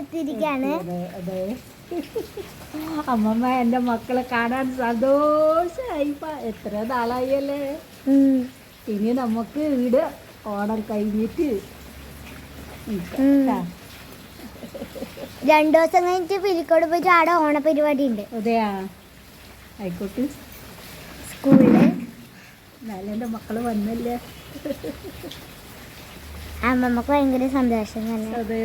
എത്തിയിരിക്കാണ്. അതെ അമ്മമ്മ എൻ്റെ മക്കളെ കാണാൻ സന്തോഷമായി. എത്ര നാളായല്ലേ. ഇനി നമുക്ക് ഇവിടെ ഓണം കഴിഞ്ഞിട്ട് 2 ദിവസം കഴിഞ്ഞിട്ട് പിലിക്കോട് പോയിട്ട് ആടെ ഓണപരിപാടി ഉണ്ട്. അതെയാ, ആയിക്കോട്ടെ. സ്കൂളില് എന്നാലും എൻ്റെ മക്കള് വന്നല്ലേ. അമ്മമ്മക്ക് ഭയങ്കര സന്തോഷം തന്നെ. അതെ